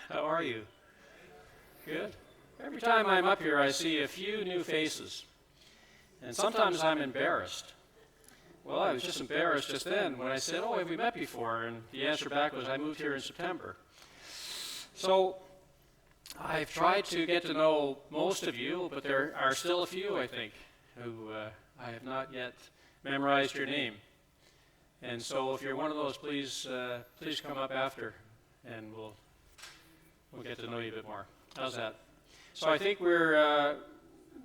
How are you? Good. Every time I'm up here, I see a few new faces. And sometimes I'm embarrassed. Well, I was just embarrassed just then when I said, "Oh, have we met before?" And the answer back was, "I moved here in September." So I've tried to get to know most of you, but there are still a few, I think, who I have not yet memorized your name. And so if you're one of those, please come up after, and we'll get to know you a bit more. How's that? So I think we're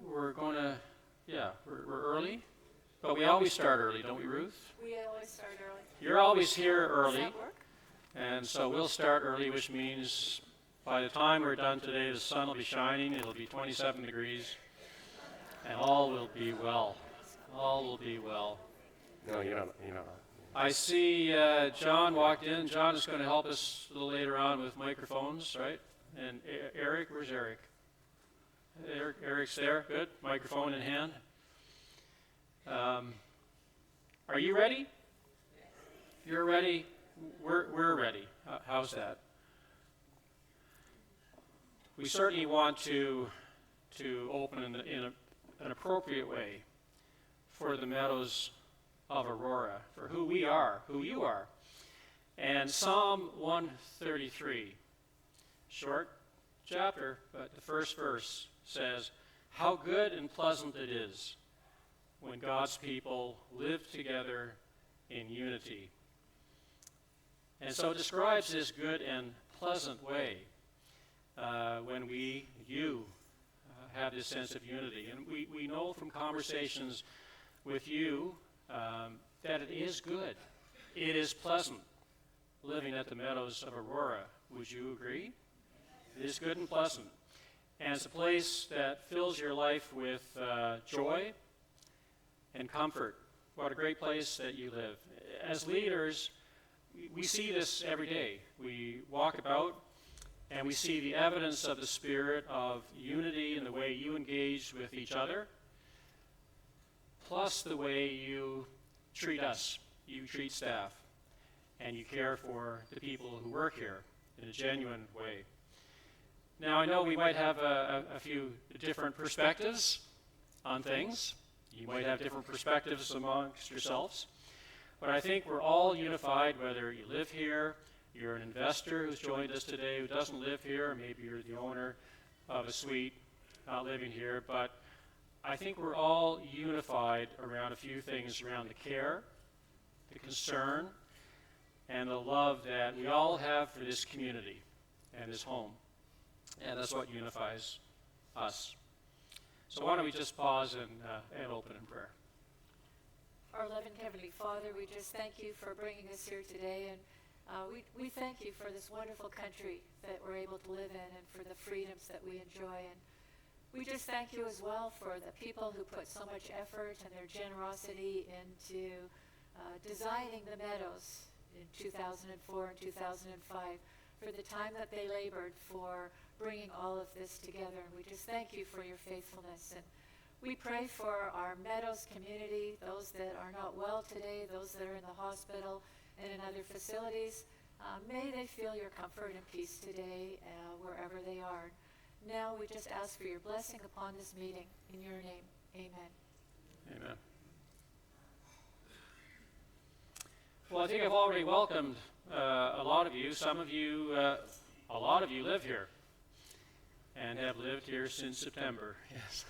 going to, we're early, but we always start early, don't we, Ruth? We always start early. You're always here Does early, that work? and so we'll start early, which means by the time we're done today, the sun will be shining, it'll be 27 degrees, and all will be well. All will be well. No, you don't. I see John walked in. John is going to help us a little later on with microphones, right? And Eric, where's Eric? Eric's there. Good. Microphone in hand. Are you ready? You're ready. We're ready. How's that? We certainly want to open in an appropriate way for the Meadows of Aurora, for who we are, who you are. And Psalm 133, short chapter, but the first verse says, "How good and pleasant it is when God's people live together in unity." And so it describes this good and pleasant way when you have this sense of unity. And we know from conversations with you that it is good. It is pleasant living at the Meadows of Aurora. Would you agree? It is good and pleasant. And it's a place that fills your life with joy and comfort. What a great place that you live. As leaders, we see this every day. We walk about and we see the evidence of the spirit of unity in the way you engage with each other, plus the way you treat us, you treat staff, and you care for the people who work here in a genuine way. Now, I know we might have a few different perspectives on things. You might have different perspectives amongst yourselves, but I think we're all unified, whether you live here, you're an investor who's joined us today who doesn't live here, or maybe you're the owner of a suite not living here, but I think we're all unified around a few things, around the care, the concern, and the love that we all have for this community and this home. And that's what unifies us. So why don't we just pause and open in prayer. Our loving Heavenly Father, we just thank you for bringing us here today, and we thank you for this wonderful country that we're able to live in and for the freedoms that we enjoy. And we just thank you as well for the people who put so much effort and their generosity into designing the Meadows in 2004 and 2005, for the time that they labored for bringing all of this together. And we just thank you for your faithfulness. And we pray for our Meadows community, those that are not well today, those that are in the hospital and in other facilities. May they feel your comfort and peace today wherever they are. Now we just ask for your blessing upon this meeting. In your name, amen. Amen. Well, I think I've already welcomed a lot of you. Some of you, a lot of you live here and have lived here since September. Yes.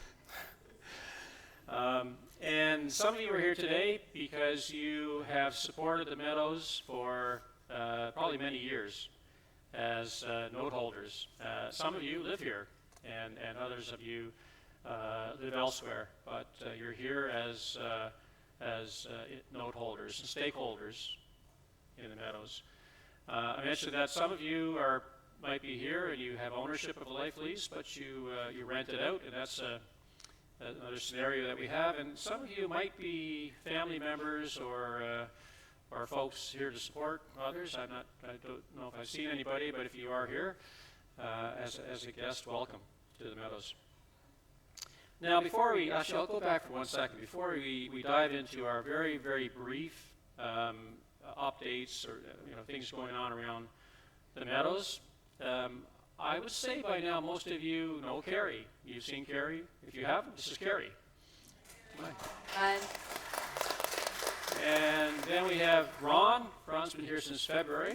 And some of you are here today because you have supported the Meadows for probably many years as note holders. Some of you live here, and others of you live elsewhere, but you're here as note holders and stakeholders in the Meadows. I mentioned that some of you might be here and you have ownership of a life lease, but you rent it out, and that's another scenario that we have. And some of you might be family members or folks here to support others. I don't know if I've seen anybody, but if you are here as a guest, welcome to the Meadows. Now, I'll go back for 1 second. Before we dive into our very, very brief updates or things going on around the Meadows, I would say by now most of you know Carrie. You've seen Carrie. If you haven't, this is Carrie. And And then we have Ron. Ron's been here since February.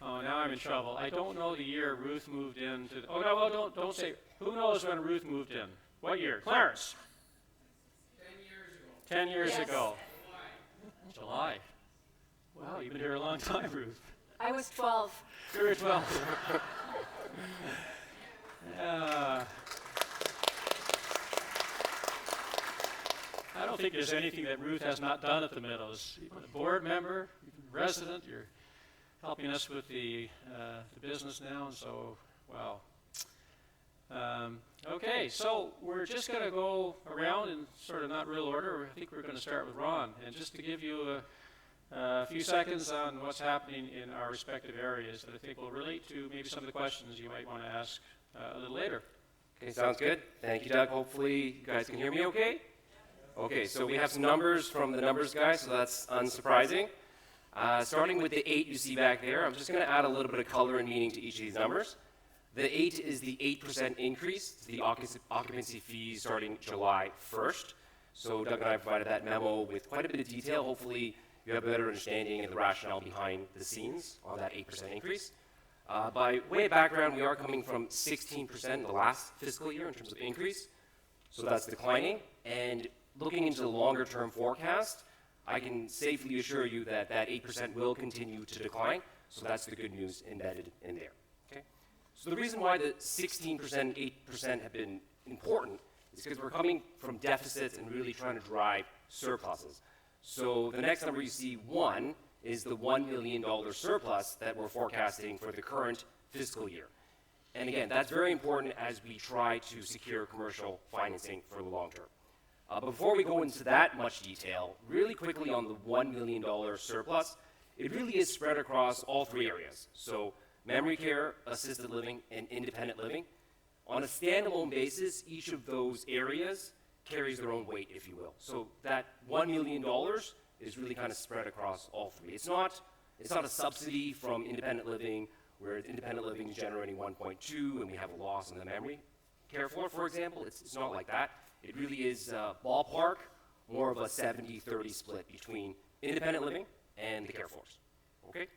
Oh, now I'm in trouble. I don't know the year Ruth moved into. Oh no, well, don't say. Who knows when Ruth moved in? What year? Clarence. 10 years Yes. ago. July. Wow, you've been here a long time, Ruth. I was 12. Very well. I don't think there's anything that Ruth has not done at the Meadows. You've been a board member, you've been resident, you're helping us with the business now, and so, wow. Okay, so we're just going to go around in sort of not real order. I think we're going to start with Ron. And just to give you a few seconds on what's happening in our respective areas that I think will relate to maybe some of the questions you might want to ask a little later. Okay, sounds good. Thank you, Doug. Hopefully you guys can hear me okay? Okay, so we have some numbers from the numbers guy, so that's unsurprising. Starting with the 8 you see back there, I'm just going to add a little bit of color and meaning to each of these numbers. The 8 is the 8% increase to the occupancy fees starting July 1st. So Doug and I provided that memo with quite a bit of detail. Hopefully you have a better understanding of the rationale behind the scenes on that 8% increase. By way of background, we are coming from 16% in the last fiscal year in terms of increase. So that's declining. And looking into the longer term forecast, I can safely assure you that that 8% will continue to decline. So that's the good news embedded in there. Okay? So the reason why the 16%, 8% have been important is because we're coming from deficits and really trying to drive surpluses. So the next number you see, 1, is the $1 million surplus that we're forecasting for the current fiscal year. And again, that's very important as we try to secure commercial financing for the long term. But before we go into that much detail, really quickly on the $1 million surplus, it really is spread across all 3 areas. So memory care, assisted living, and independent living. On a standalone basis, each of those areas carries their own weight, if you will. So that $1 million is really kind of spread across all 3. It's not a subsidy from independent living, where independent living is generating 1.2 and we have a loss on the memory care floor, for example. It's not like that. It really is ballpark, more of a 70-30 split between independent living and the care floors. Okay?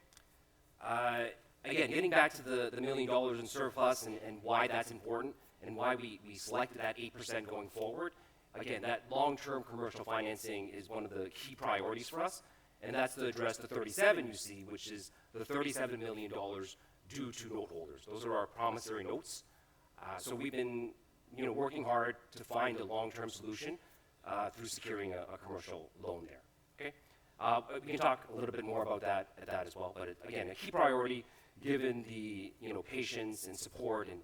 Again, getting back to the $1 million in surplus and why that's important and why we selected that 8% going forward. Again, that long-term commercial financing is one of the key priorities for us, and that's to address the 37 you see, which is the $37 million due to note holders. Those are our promissory notes. So we've been working hard to find a long-term solution through securing a commercial loan there. Okay? We can talk a little bit more about that as well, but again, a key priority given the patience and support and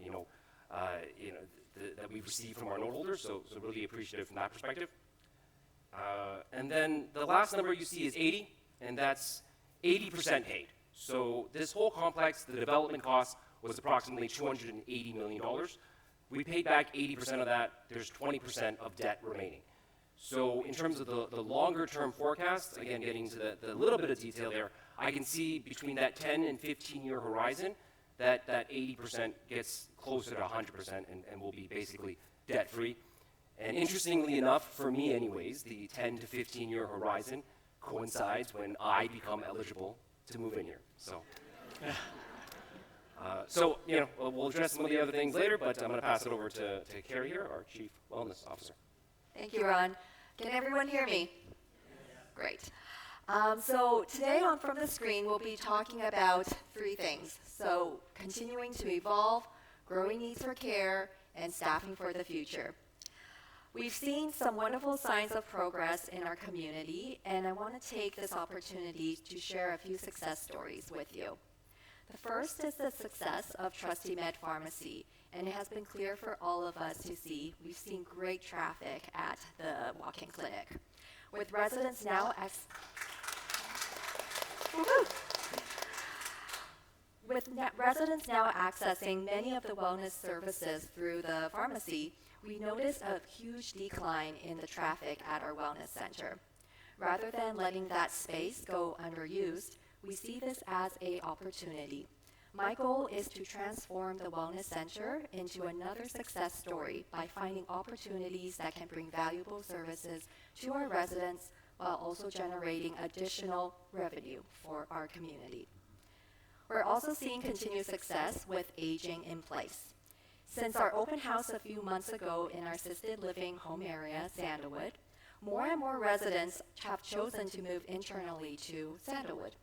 that we've received from our note holders, so really appreciative from that perspective. And then the last number you see is 80, and that's 80% paid. So this whole complex, the development cost was approximately $280 million. We paid back 80% of that. There's 20% of debt remaining. So in terms of the longer term forecast, again, getting to the little bit of detail there, I can see between that 10 and 15-year horizon that 80% gets closer to 100% and will be basically debt-free. And interestingly enough, for me anyways, the 10 to 15-year horizon coincides when I become eligible to move in here. So, we'll address some of the other things later, but I'm going to pass it over to Carrie here, our Chief Wellness Officer. Thank you, Ron. Can everyone hear me? Great. So today on From the Screen, we'll be talking about 3 things. So continuing to evolve, growing needs for care, and staffing for the future. We've seen some wonderful signs of progress in our community, and I want to take this opportunity to share a few success stories with you. The first is the success of Trusty Med Pharmacy, and it has been clear for all of us to see. We've seen great traffic at the walk-in clinic, with residents now accessing many of the wellness services through the pharmacy. We noticed a huge decline in the traffic at our wellness center. Rather than letting that space go underused, we see this as an opportunity. My goal is to transform the Wellness Center into another success story by finding opportunities that can bring valuable services to our residents while also generating additional revenue for our community. We're also seeing continued success with aging in place. Since our open house a few months ago in our assisted living home area, Sandalwood, more and more residents have chosen to move internally to Sandalwood.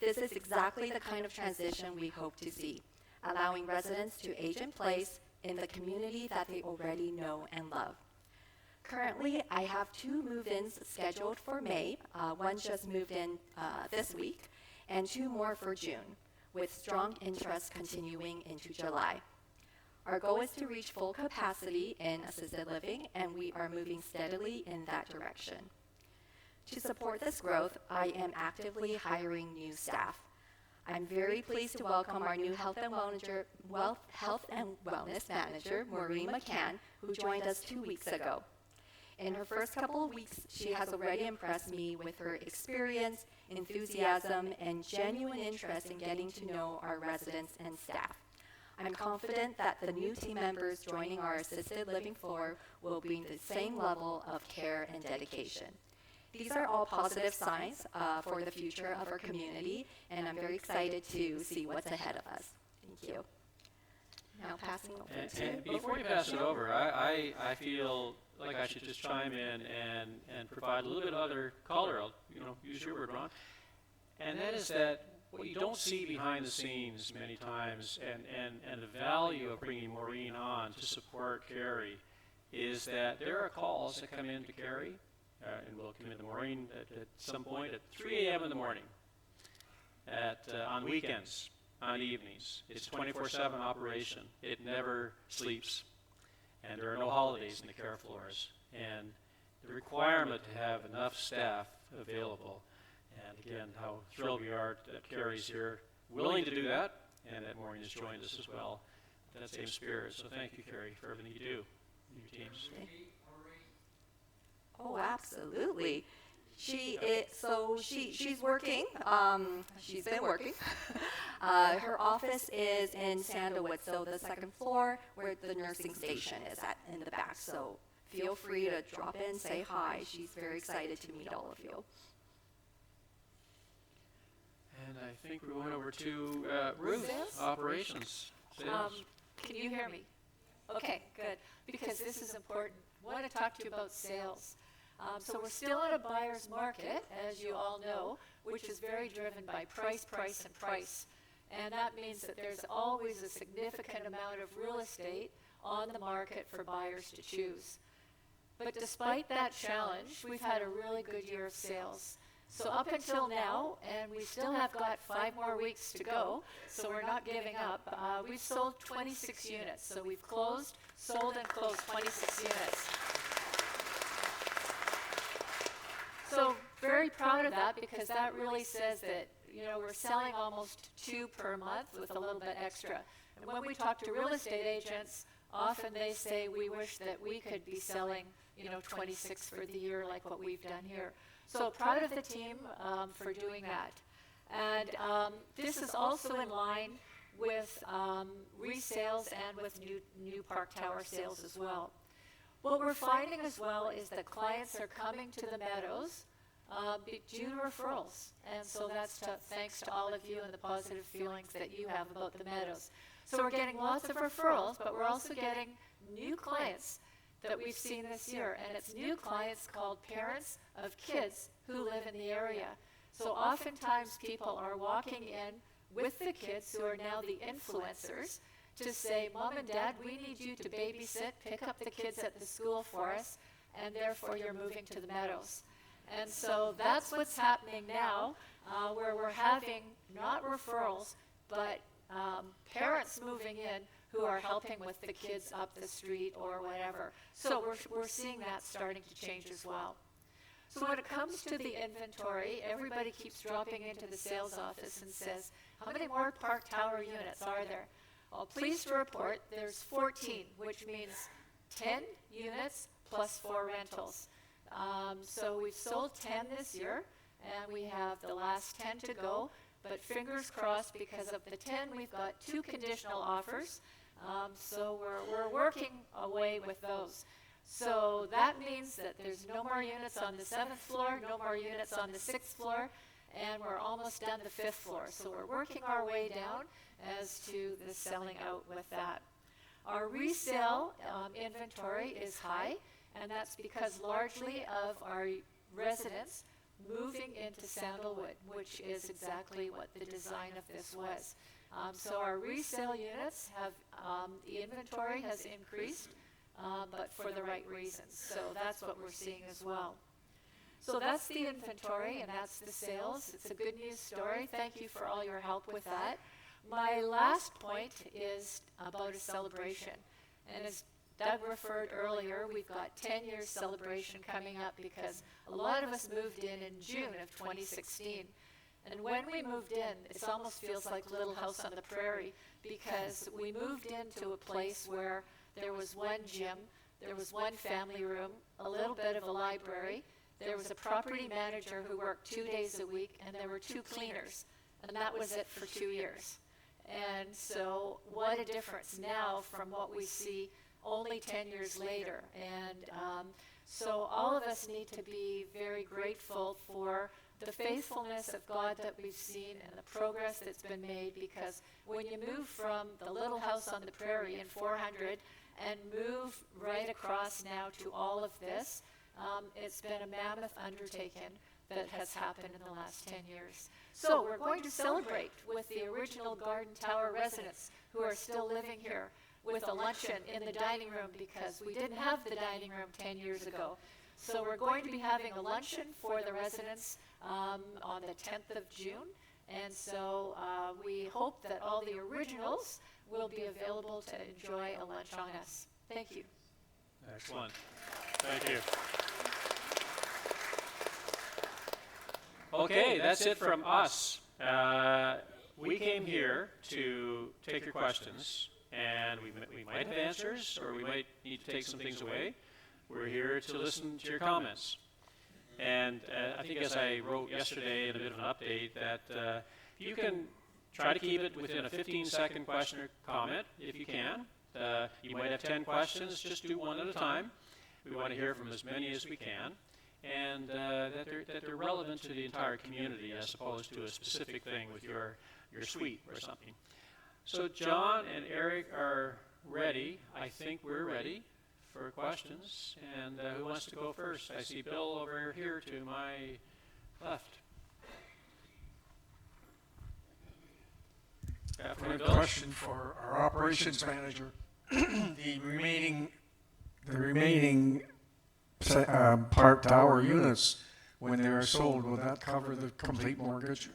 This is exactly the kind of transition we hope to see, allowing residents to age in place in the community that they already know and love. Currently, I have 2 move-ins scheduled for May. One just moved in this week, and 2 more for June, with strong interest continuing into July. Our goal is to reach full capacity in assisted living, and we are moving steadily in that direction. To support this growth, I am actively hiring new staff. I'm very pleased to welcome our new Health and Wellness Manager, Maureen McCann, who joined us 2 weeks ago. In her first couple of weeks, she has already impressed me with her experience, enthusiasm, and genuine interest in getting to know our residents and staff. I'm confident that the new team members joining our assisted living floor will bring the same level of care and dedication. These are all positive signs for the future of our community, and I'm very excited to see what's ahead of us. Thank you. Now passing over to And before you pass it over, I feel like I should just chime in and provide a little bit of other color. I'll, use your word, Ron. And that is that what you don't see behind the scenes many times, and the value of bringing Maureen on to support Carrie, is that there are calls that come in to Carrie, and will come in to Maureen at some point at 3 a.m. in the morning, on weekends, on evenings. It's a 24/7 operation. It never sleeps. And there are no holidays in the care floors. And the requirement to have enough staff available, and again, how thrilled we are that Carrie's here, willing to do that, and that Maureen has joined us as well. That same spirit. So thank you, Carrie, for everything you do, your teams. Oh, absolutely. She's working. She's been working. Her office is in Sandalwood, so the second floor where the nursing station is at in the back. So feel free to drop in, say hi. She's very excited to meet all of you. And I think we're going over to Ruth, Sales? operations. Sales. Can you hear me? Okay, good, because this is important. I want to talk to you about sales. So we're still in a buyer's market, as you all know, which is very driven by price, price, and price. And that means that there's always a significant amount of real estate on the market for buyers to choose. But despite that challenge, we've had a really good year of sales. So up until now, and we still have got 5 more weeks to go, so we're not giving up, we've sold 26 units. So we've sold and closed 26 units. So very proud of that, because that really says that, we're selling almost 2 per month with a little bit extra. And when we talk to real estate agents, often they say we wish that we could be selling, 26 for the year like what we've done here. So proud of the team for doing that. And this is also in line with resales and with new Park Tower sales as well. What we're finding as well is that clients are coming to the Meadows due to referrals. And so that's thanks to all of you and the positive feelings that you have about the Meadows. So we're getting lots of referrals, but we're also getting new clients that we've seen this year. And it's new clients called parents of kids who live in the area. So oftentimes people are walking in with the kids who are now the influencers to say, Mom and Dad, we need you to babysit, pick up the kids at the school for us, and therefore you're moving to the Meadows. And so that's what's happening now, where we're having not referrals, but parents moving in who are helping with the kids up the street or whatever. So we're seeing that starting to change as well. So when it comes to the inventory, everybody keeps dropping into the sales office and says, how many more Park Tower units are there? Well, pleased to report there's 14, which means 10 units plus 4 rentals. So we've sold 10 this year, and we have the last 10 to go. But fingers crossed, because of the 10, we've got 2 conditional offers. So we're working away with those. So that means that there's no more units on the 7th floor, no more units on the 6th floor, and we're almost done the 5th floor. So we're working our way down as to the selling out with that. Our resale inventory is high, and that's because largely of our residents moving into Sandalwood, which is exactly what the design of this was. So our resale units have, the inventory has increased, but for the right reasons. So that's what we're seeing as well. So that's the inventory and that's the sales. It's a good news story. Thank you for all your help with that. My last point is about a celebration. And as Doug referred earlier, we've got 10 years celebration coming up because a lot of us moved in June of 2016. And when we moved in, it almost feels like Little House on the Prairie because we moved into a place where there was one gym, there was one family room, a little bit of a library, there was a property manager who worked 2 days a week, and there were 2 cleaners. And that was it for 2 years. And so what a difference now from what we see only 10 years later. And so all of us need to be very grateful for the faithfulness of God that we've seen and the progress that's been made, because when you move from the Little House on the Prairie in 400 and move right across now to all of this, it's been a mammoth undertaking that has happened in the last 10 years. So we're going to celebrate with the original Garden Tower residents who are still living here with a luncheon in the dining room because we didn't have the dining room 10 years ago. So we're going to be having a luncheon for the residents on the 10th of June. And so we hope that all the originals will be available to enjoy a lunch on us. Thank you. Excellent. Thank you. Okay, that's it from us. We came here to take your questions, and we might have answers, or we might need to take some things away. We're here to listen to your comments. And I think, as I wrote yesterday in a bit of an update, that you can try to keep it within a 15-second question or comment if you can. You might have 10 questions, just do one at a time. We want to hear from as many as we can, and that they're relevant to the entire community as opposed to a specific thing with your suite or something. So John and Eric are ready. I think we're ready for questions. And who wants to go first? I see Bill over here to my left. A question for our operations manager. The remaining part tower units, when they are sold, will that cover the complete mortgage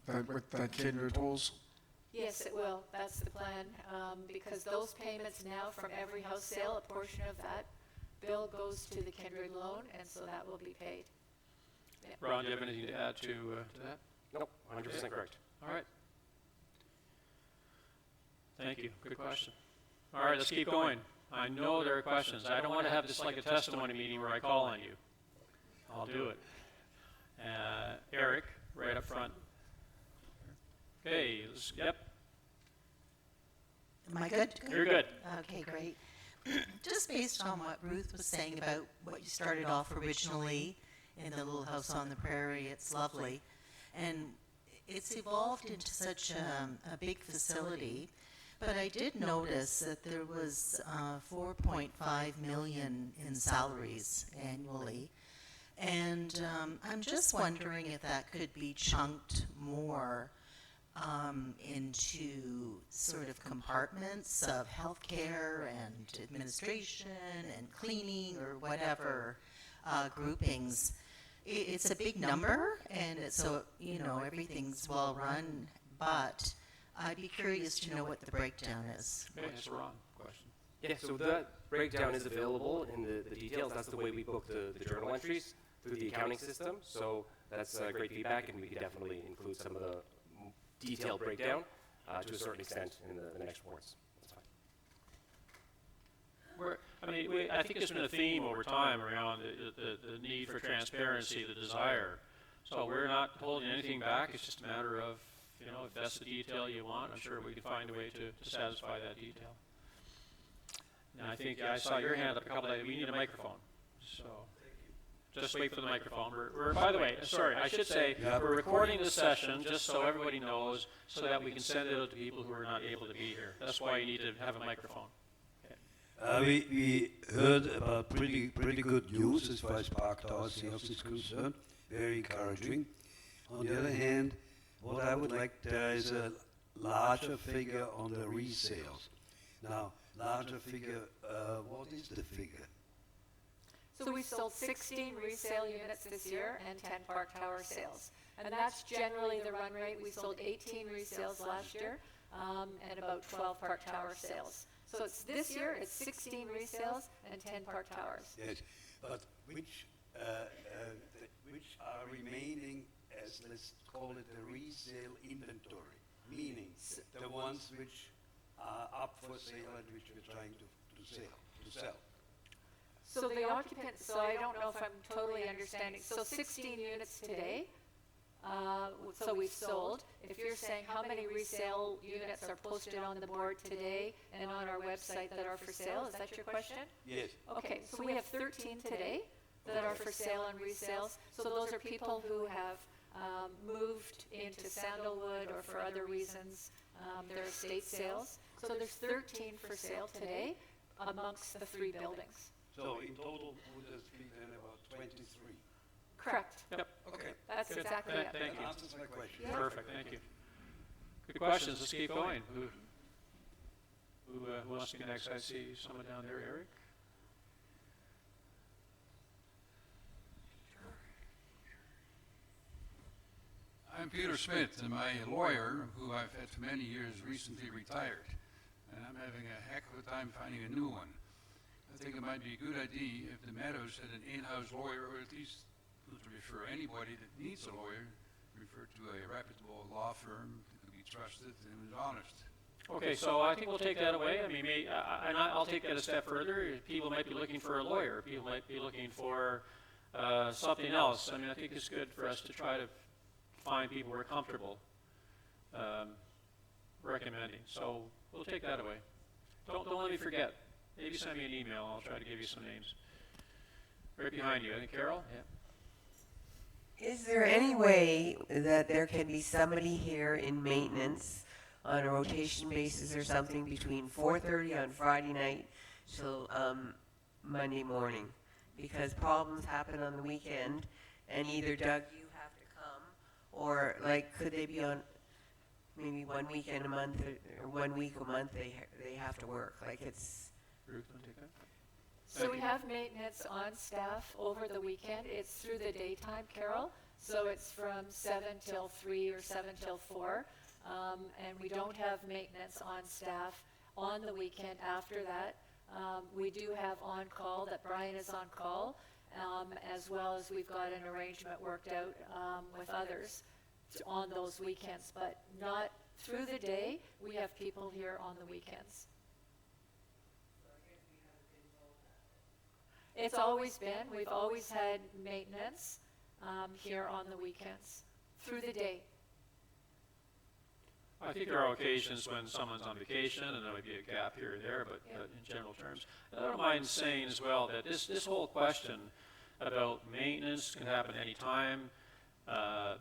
that Kindred holds? Yes, it will. That's the plan. Because those payments now from every house sale, a portion of that bill goes to the Kindred loan, and so that will be paid. Yeah. Ron, do you have anything to add to that? Nope, 100% correct. All right. Thank you. Good question. All right, let's keep going. I know there are questions. I don't want to have this like a testimony meeting where I call on you. I'll do it. Eric, right up front. Okay, yep. Am I good? You're good. Okay, great. Just based on what Ruth was saying about what you started off originally in the Little House on the Prairie, it's lovely. And it's evolved into such a big facility. But I did notice that there was 4.5 million in salaries annually. And I'm just wondering if that could be chunked more into sort of compartments of healthcare and administration and cleaning or whatever groupings. It's a big number, and so, everything's well run, but I'd be curious to know what the breakdown is. Okay, that's a Ron question. Yeah, so that breakdown is available in the details. That's the way we book the journal entries through the accounting system. So that's great feedback, and we could definitely include some of the detailed breakdown to a certain extent in the next reports. That's fine. I think there's been a theme over time around the need for transparency, the desire. So we're not holding anything back. It's just a matter of if that's the detail you want, I'm sure we can find a way to satisfy that detail. And I think I saw your hand up a couple of times. We need a microphone. So just wait for the microphone. By the way, sorry, I should say we're recording this session just so everybody knows, so that we can send it out to people who are not able to be here. That's why you need to have a microphone. We heard about pretty good news as far as Park Tower sales is concerned. Very encouraging. On the other hand, what I would like, there is a larger figure on the resales. Now, larger figure, what is the figure? So we sold 16 resale units this year and 10 Park Tower sales. And that's generally the run rate. We sold 18 resales last year and about 12 Park Tower sales. So this year it's 16 resales and 10 Park Towers. Yes, but which are remaining as, let's call it, the resale inventory, meaning the ones which are up for sale and which we're trying to sell. So the occupants, so I don't know if I'm totally understanding. So 16 units today, so we've sold. If you're saying how many resale units are posted on the board today and on our website that are for sale, is that your question? Yes. Okay, so we have 13 today that are for sale and resales. So those are people who have moved into Sandalwood or for other reasons, their estate sales. So there's 13 for sale today amongst the 3 buildings. So in total, would this be then about 23? Correct. Yep. Okay. That's Good. exactly it. Thank That you. answers my question. Yeah. Perfect, thank you. Good questions, let's keep going. Who wants to be next? I see someone down there, Eric. I'm Peter Smith, and my lawyer, who I've had for many years, recently retired, and I'm having a heck of a time finding a new one. I think it might be a good idea if the Meadows had an in-house lawyer, or at least to refer anybody that needs a lawyer, refer to a reputable law firm that could be trusted and is honest. Okay, so I think we'll take that away. I mean, and I'll take that a step further. People might be looking for a lawyer. People might be looking for something else. I mean, I think it's good for us to try to find people we're comfortable recommending. So we'll take that away. Don't let me forget. Maybe send me an email. I'll try to give you some names. Right behind you. I think Carol? Yeah. Is there any way that there can be somebody here in maintenance on a rotation basis or something between 4:30 on Friday night till Monday morning? Because problems happen on the weekend, and either Doug, you have to come, or like could they be on maybe 1 weekend a month or 1 week a month they have to work? Like it's. Ruth, want to take that? So we have maintenance on staff over the weekend. It's through the daytime, Carol. So it's from 7 till 3 or 7 till 4. And we don't have maintenance on staff on the weekend after that. We do have on-call, that Brian is on call, as well as we've got an arrangement worked out with others on those weekends, but not through the day. We have people here on the weekends. It's always been. We've always had maintenance here on the weekends through the day. I think there are occasions when someone's on vacation and there might be a gap here or there, but in general terms. I don't mind saying as well that this whole question about maintenance can happen anytime.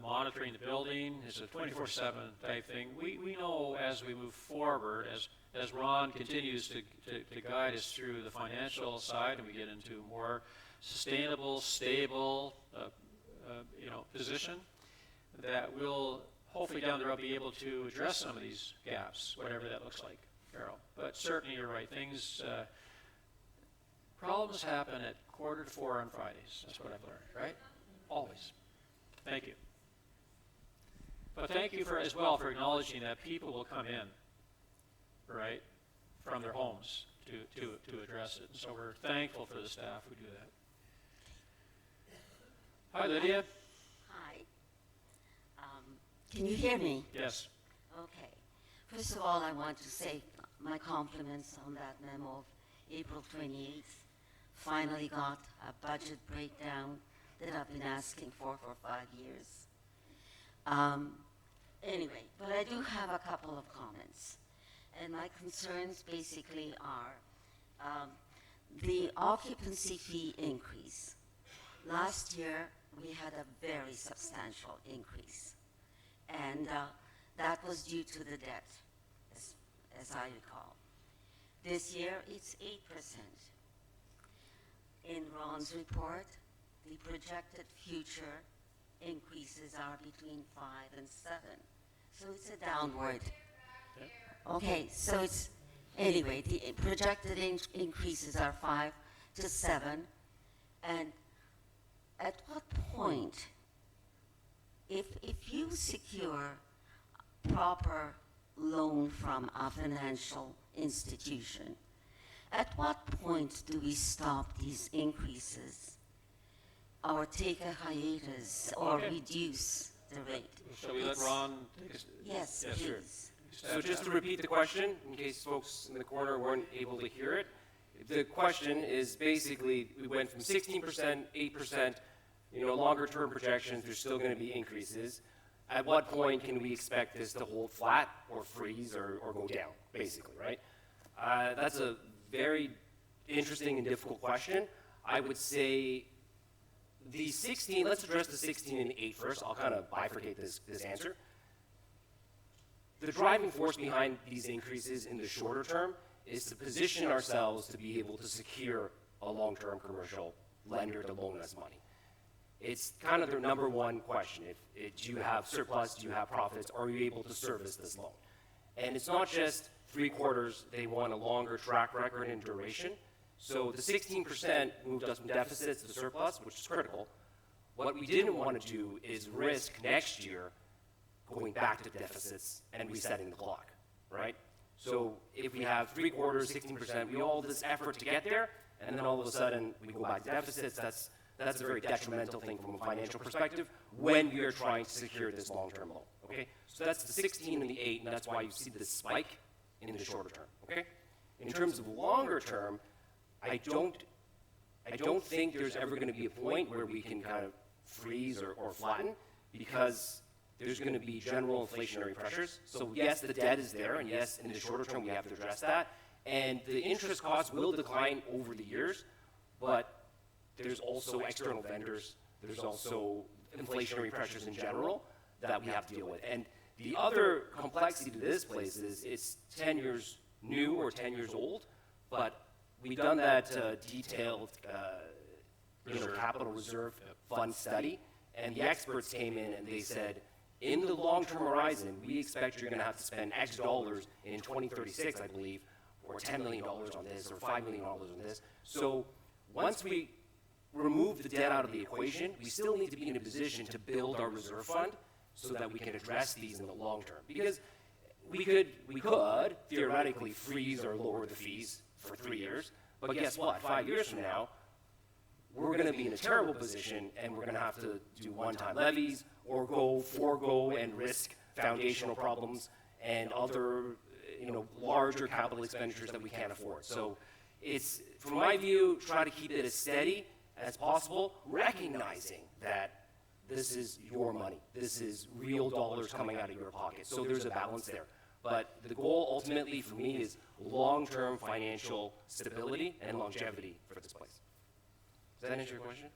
Monitoring the building is a 24/7 type thing. We know as we move forward, as Ron continues to guide us through the financial side and we get into more sustainable, stable position, that we'll hopefully down the road be able to address some of these gaps, whatever that looks like, Carol. But certainly you're right. Problems happen at 3:45 on Fridays. That's what I've learned, right? Always. Thank you. But thank you as well for acknowledging that people will come in, right, from their homes to address it. And so we're thankful for the staff who do that. Hi, Lydia. Hi. Can you hear me? Yes. Okay. First of all, I want to say my compliments on that memo of April 28th. Finally got a budget breakdown that I've been asking for 5 years. anyway, but I do have a couple of comments. And my concerns basically are the occupancy fee increase. Last year, we had a very substantial increase. And that was due to the debt, as I recall. This year, it's 8%. In Ron's report, the projected future increases are between 5 and 7. So it's a downward. Okay, so it's, anyway, the projected increases are 5 to 7. And at what point, if you secure proper loan from a financial institution, at what point do we stop these increases or take a hiatus or Okay. reduce the rate? Shall we let Ron take us? Yes, Yeah, sure. please. So just to repeat the question, in case folks in the corner weren't able to hear it, the question is basically, we went from 16%, 8%, longer term projections, there's still going to be increases. At what point can we expect this to hold flat or freeze or go down, basically, right? That's a very interesting and difficult question. I would say the 16, let's address the 16 and 8 first. I'll kind of bifurcate this answer. The driving force behind these increases in the shorter term is to position ourselves to be able to secure a long-term commercial lender to loan us money. It's kind of their number one question. Do you have surplus? Do you have profits? Are you able to service this loan? And it's not just 3/4. They want a longer track record and duration. So the 16% moved us from deficits to surplus, which is critical. What we didn't want to do is risk next year going back to deficits and resetting the clock, right? So if we have 3/4, 16%, we all this effort to get there, and then all of a sudden we go back to deficits, that's a very detrimental thing from a financial perspective when we are trying to secure this long-term loan, okay? So that's the 16 and the 8, and that's why you see this spike in the shorter term, okay? In terms of longer term, I don't think there's ever going to be a point where we can kind of freeze or flatten, because there's going to be general inflationary pressures. So yes, the debt is there, and yes, in the shorter term, we have to address that. And the interest costs will decline over the years, but there's also external vendors. There's also inflationary pressures in general that we have to deal with. And the other complexity to this place is it's 10 years new or 10 years old, but we've done that detailed capital reserve fund study, and the experts came in and they said, in the long-term horizon, we expect you're going to have to spend X dollars in 2036, I believe, or $10 million on this, or $5 million on this. So once we remove the debt out of the equation, we still need to be in a position to build our reserve fund so that we can address these in the long term. Because we could theoretically freeze or lower the fees for 3 years, but guess what? 5 years from now, we're going to be in a terrible position, and we're going to have to do one-time levies or forego and risk foundational problems and other, larger capital expenditures that we can't afford. So it's, from my view, try to keep it as steady as possible, recognizing that this is your money. This is real dollars coming out of your pocket. So there's a balance there. But the goal ultimately for me is long-term financial stability and longevity for this place. Does that answer your question?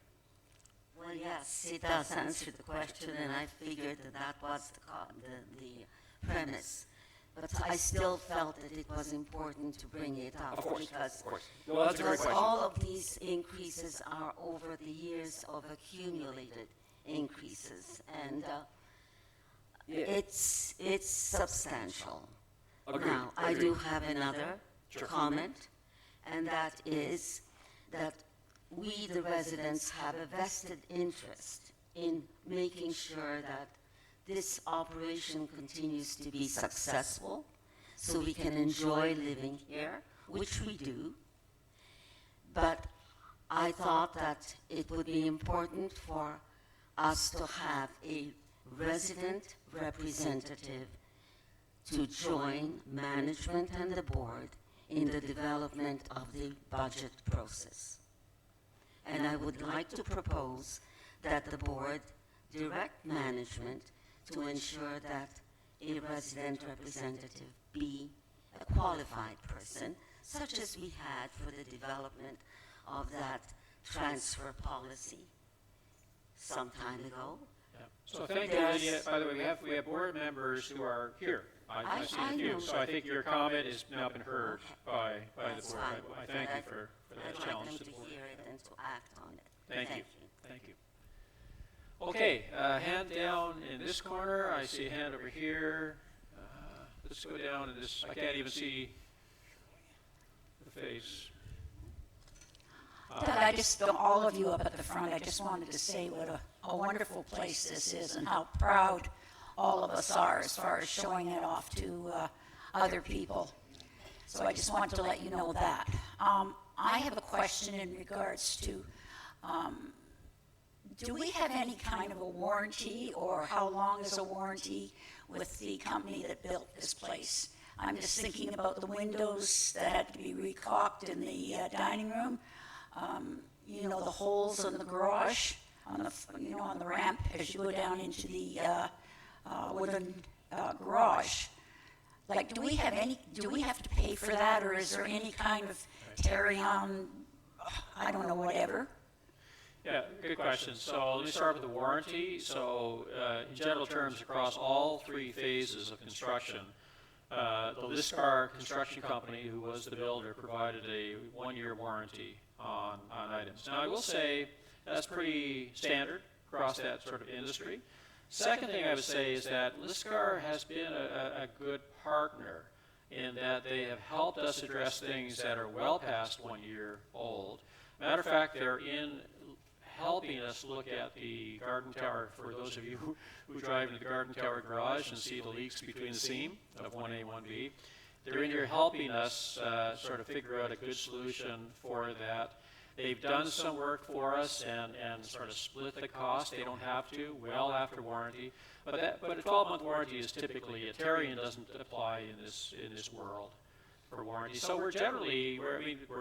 Well, yes, it does answer the question, and I figured that was the premise. But I still felt that it was important to bring it up. Of course, because, of course. No, that's a great because question. all of these increases are over the years of accumulated increases, and it's substantial. Agreed, Now, I agreed. do have another Sure. comment, and that is that we, the residents, have a vested interest in making sure that this operation continues to be successful so we can enjoy living here, which we do. But I thought that it would be important for us to have a resident representative to join management and the board in the development of the budget process. And I would like to propose that the board direct management to ensure that a resident representative be a qualified person, such as we had for the development of that transfer policy some time ago. Yeah. So thank you, Lydia. By the way, we have board members who are here. I see a few. know. So I think your comment has now been heard by the That's board. fine. I thank you for I'd that like challenge them to to the board. hear it and to act on it. Thank you. Thank you. Okay, hand down in this corner. I see a hand over here. Let's go down in this. I can't even see the face. Doug, I just, all of you up at the front, I just wanted to say what a wonderful place this is and how proud all of us are as far as showing it off to other people. So I just wanted to let you know that. I have a question in regards to, do we have any kind of a warranty, or how long is a warranty with the company that built this place? I'm just thinking about the windows that had to be recocked in the dining room. You know, the holes in the garage, on the, on the ramp as you go down into the wooden garage. Like, do we have to pay for that, or is there any kind of carry-on, I don't know, whatever? Yeah, good question. So let me start with the warranty. So in general terms, across all three phases of construction, the Liscar Construction Company, who was the builder, provided a 1-year warranty on items. Now, I will say that's pretty standard across that sort of industry. Second thing I would say is that Liscar has been a good partner in that they have helped us address things that are well past 1 year old. Matter of fact, they're in helping us look at the garden tower, for those of you who drive into the garden tower garage and see the leaks between the seam of 1A and 1B. They're in here helping us sort of figure out a good solution for that. They've done some work for us and sort of split the cost. They don't have to, well after warranty. But a 12-month warranty is typically, a Tarion doesn't apply in this world for warranty. So we're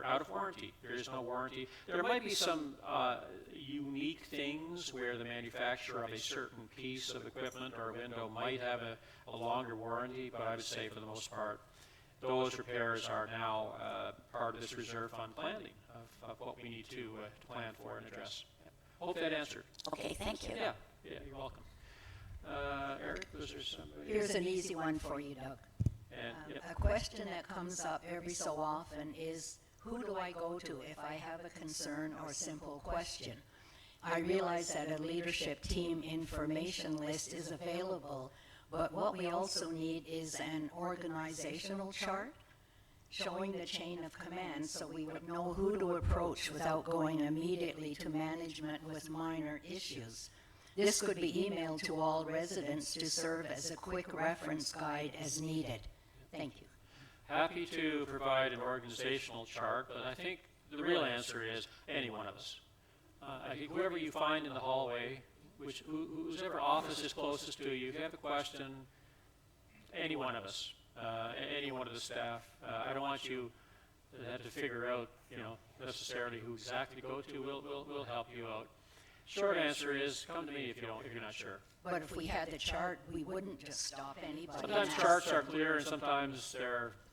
out of warranty. There is no warranty. There might be some unique things where the manufacturer of a certain piece of equipment or window might have a longer warranty, but I would say for the most part, those repairs are now part of this reserve fund planning of what we need to plan for and address. Hope that answered. Okay, thank you. Yeah, you're welcome. Eric, was there somebody? Here's an easy one for you, Doug. And, A question that comes up every so often is, who do I go to if I have a concern or simple question? I realize that a leadership team information list is available, but what we also need is an organizational chart showing the chain of command so we would know who to approach without going immediately to management with minor issues. This could be emailed to all residents to serve as a quick reference guide as needed. Thank you. happy to provide an organizational chart, but I think the real answer is any one of us. I think whoever you find in the hallway, whoever office is closest to you, if you have a question, any one of us, any one of the staff. I don't want you to have to figure out, necessarily who exactly to go to. We'll help you out. Short answer is, come to me if you're not sure. But if we had the chart, we wouldn't just stop anybody. Sometimes and charts ask are them. clear, and sometimes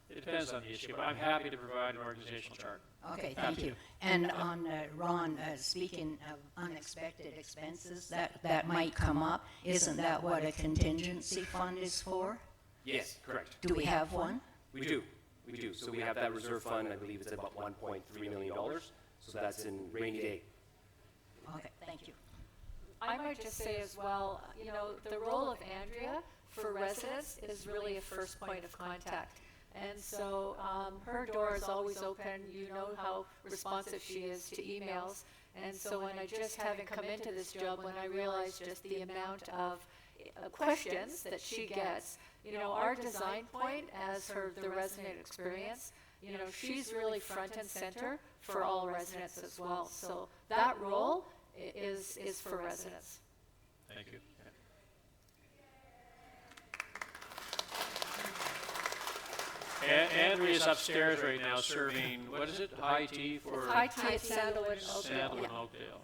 it depends on the issue. But I'm happy to provide an organizational chart. Okay, thank you. And on Ron, speaking of unexpected expenses that might come up, isn't that what a contingency fund is for? Yes, correct. Do we have one? We do. So we have that reserve fund, I believe it's about $1.3 million. So that's in rainy day. Okay, thank you. I might just say as well, the role of Andrea for residents is really a first point of contact. And so her door is always open. You know how responsive she is to emails. And so when having come into this job, when I realized just the amount of questions that she gets, our design point as the resident experience, she's really front and center for all residents as well. So that role is for residents. Thank you. Andrea's upstairs right now serving, what is it, high tea for? High tea at Sandalwood and Oakdale. Sandalwood and Oakdale.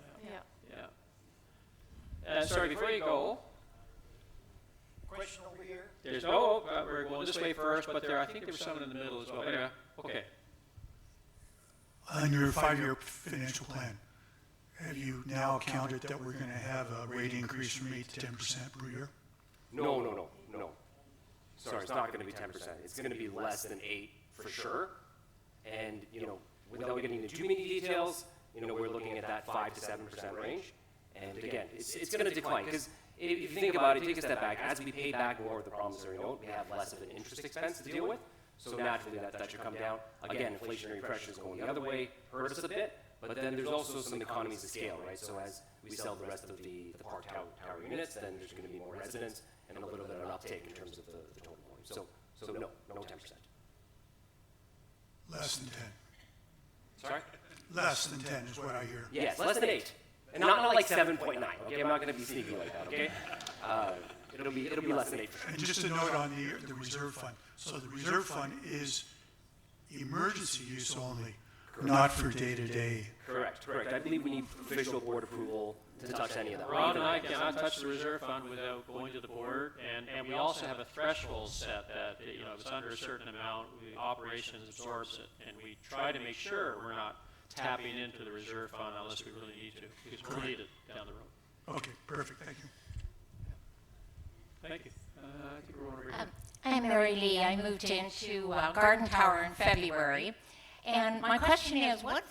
Yeah. Sorry, before you go. Question over here. There's, we're going this way first, but I think there's some in the middle as well. Anyway, okay. On your 5-year financial plan, have you now counted that we're going to have a rate increase from 8 to 10% per year? No. Sorry, it's not going to be 10%. It's going to be less than 8 for sure. And, without getting into too many details, we're looking at that 5 to 7% range. And again, it's going to decline because if you think about it, take a step back. As we pay back more of the promissory note, we have less of an interest expense to deal with. So naturally, that should come down. Again, inflationary pressures going the other way hurt us a bit. But then there's also some economies of scale, right? So as we sell the rest of the Park Tower units, then there's going to be more residents and a little bit of an uptake in terms of the total volume. So no 10%. Less than 10. Sorry? Less than 10 is what I hear. Yes, less than 8. And not like 7.9, okay? I'm not going to be sneaky like that, okay? It'll be less than 8 for sure. And just a note on the reserve fund. So the reserve fund is emergency use only, not for day-to-day. Correct. I believe we need official board approval to touch any of that. Ron and I cannot touch the reserve fund without going to the board, and we also have a threshold set that, if it's under a certain amount, operations absorbs it, and we try to make sure we're not tapping into the reserve fund unless we really need to, because we'll need it down the road. Okay, perfect, thank you. Thank you. I think we're over here. I'm Mary Lee. I moved into Garden Tower in February. And my question is, what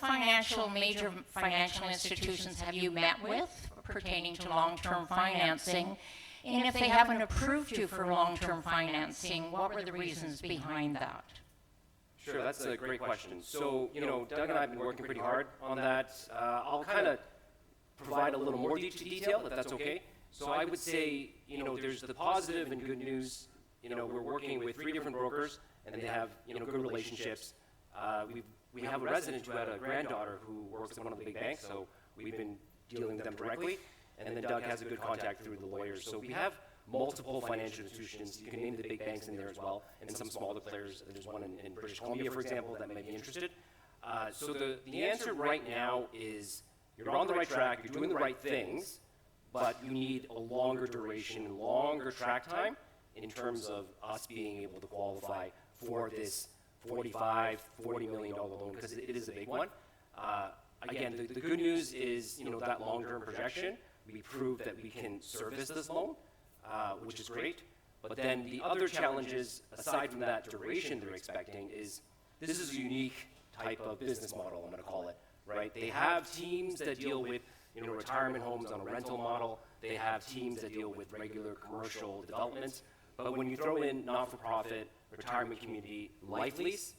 major financial institutions have you met with pertaining to long-term financing? And if they haven't approved you for long-term financing, what were the reasons behind that? Sure, that's a great question. So, Doug and I have been working pretty hard on that. I'll kind of provide a little more detail, if that's okay. So I would say, there's the positive and good news. We're working with 3 different brokers, and they have, good relationships. We have a resident who had a granddaughter who works at one of the big banks, so we've been dealing with them directly. And then Doug has a good contact through the lawyers. So we have multiple financial institutions. You can name the big banks in there as well, and some smaller players. There's one in British Columbia, for example, that may be interested. So the answer right now is you're on the right track, you're doing the right things, but you need a longer duration, longer track time in terms of us being able to qualify for this $40 million loan, because it is a big one. Again, the good news is, that long-term projection, we proved that we can service this loan, which is great. But then the other challenges, aside from that duration they're expecting, is this is a unique type of business model, I'm going to call it, right? They have teams that deal with, retirement homes on a rental model. They have teams that deal with regular commercial developments. But when you throw in not-for-profit, retirement community, life lease,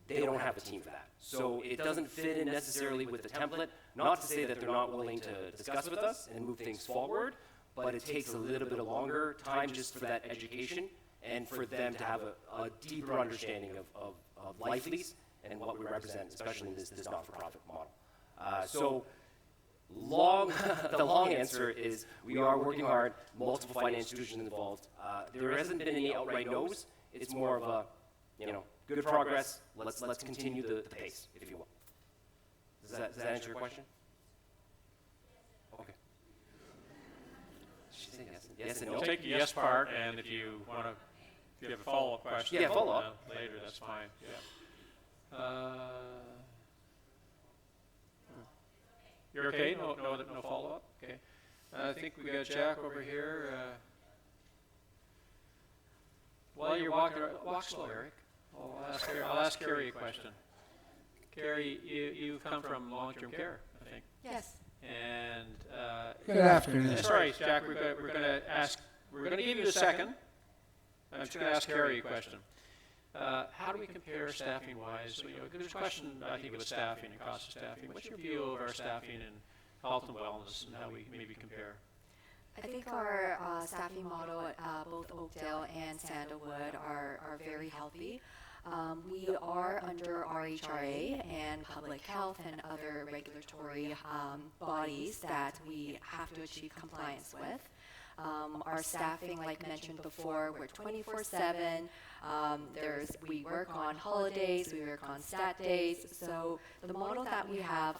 they don't have a team for that. So it doesn't fit in necessarily with the template. Not to say that they're not willing to discuss with us and move things forward, but it takes a little bit of longer time just for that education and for them to have a deeper understanding of life lease and what we represent, especially in this not-for-profit model. The long answer is we are working hard, multiple financial institutions involved. There hasn't been any outright no's. It's more of a, good progress. Let's continue the pace, if you will. Does that answer your question? Okay. She said yes. Yes and no. We'll take the yes part, and if you have a follow-up question, follow up later, that's fine. Yeah. You're okay? No follow-up? Okay. I think we got Jack over here. While you're walking, walk slow, Eric. I'll ask Carrie a question. Carrie, you've come from long-term care, I think. Yes. And Good afternoon. Sorry, Jack. We're going to give you a second. I'm just going to ask Carrie a question. How do we compare staffing-wise? There's a question, I think, with staffing and cost of staffing. What's your view of our staffing in health and wellness and how we maybe compare? I think our staffing model at both Oakdale and Sandalwood are very healthy. We are under RHRA and public health and other regulatory bodies that we have to achieve compliance with. Our staffing, like mentioned before, we're 24/7. We work on holidays, we work on stat days. So the model that we have,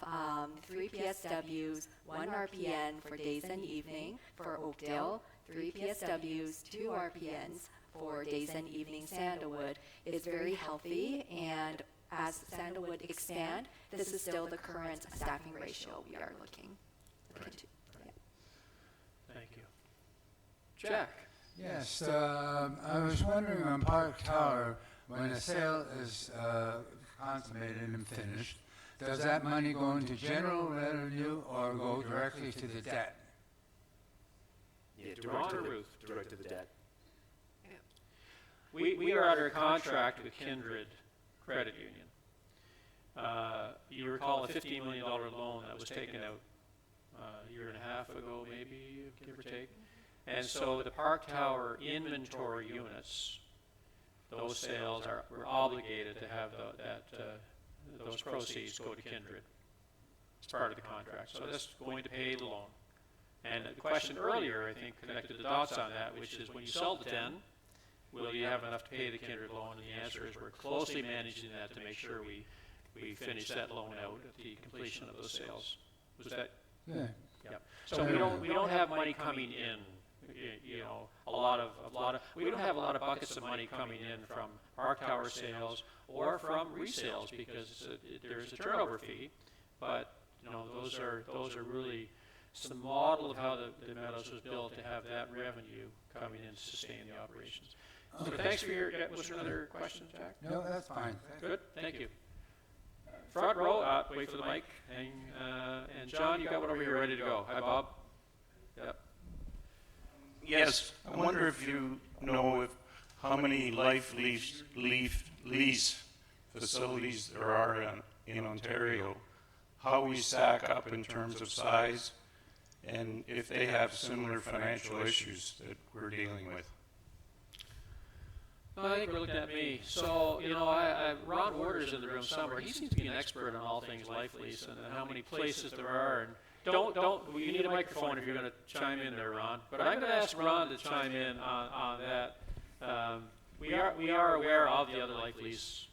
3 PSWs, 1 RPN for days and evening for Oakdale, 3 PSWs, 2 RPNs for days and evenings Sandalwood is very healthy, and as Sandalwood expand, this is still the current staffing ratio we are looking into. Yeah. Thank you. Jack? Yes, I was wondering on Park Tower, when a sale is consummated and finished, does that money go into general revenue or go directly to the debt? Yeah, Ron or Ruth? direct to the debt. We are under a contract with Kindred Credit Union. You recall a $15 million loan that was taken out a year and a half ago, maybe, give or take. And so the Park Tower inventory units, those sales we're obligated to have those proceeds go to Kindred. It's part of the contract. So that's going to pay the loan. And the question earlier, I think, connected the dots on that, which is when you sell the 10, will you have enough to pay the Kindred loan? And the answer is we're closely managing that to make sure we finish that loan out at the completion of those sales. Was that? Yeah. Yeah. So we don't have money coming in. You know, we don't have a lot of buckets of money coming in from Park Tower sales or from resales because there's a turnover fee. But you know, those are really. It's the model of how the Meadows was built to have that revenue coming in to sustain the operations. So thanks for your, was there another question, Jack? No, that's fine. Good, thank you. Front row, wait for the mic, and John, you got one over here ready to go. Hi, Bob. Yep. Yes, I wonder if you know how many life lease facilities there are in Ontario, how we stack up in terms of size, and if they have similar financial issues that we're dealing with. I think we're looking at me. So, you know, Ron Warder's in the room somewhere. He seems to be an expert on all things life lease and how many places there are. And you need a microphone if you're going to chime in there, Ron. But I'm going to ask Ron to chime in on that. We are aware of the other life lease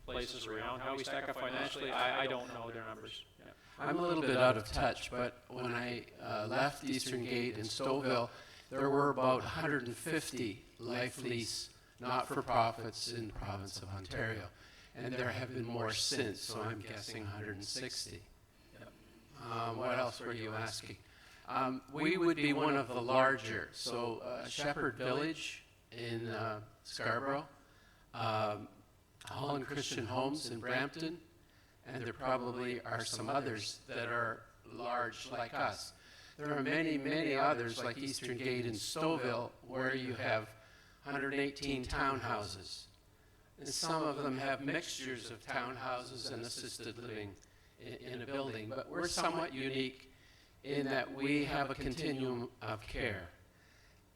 places around. How we stack up financially, I don't know their numbers. Yeah. I'm a little bit out of touch, but when I left Eastern Gate in Stouffville, there were about 150 life lease not-for-profits in the province of Ontario, and there have been more since, so I'm guessing 160. What else were you asking? We would be one of the larger, so Shepherd Village in Scarborough, Holland Christian Homes in Brampton, and there probably are some others that are large like us. There are many, many others like Eastern Gate in Stouffville where you have 118 townhouses. And some of them have mixtures of townhouses and assisted living in a building. But we're somewhat unique in that we have a continuum of care.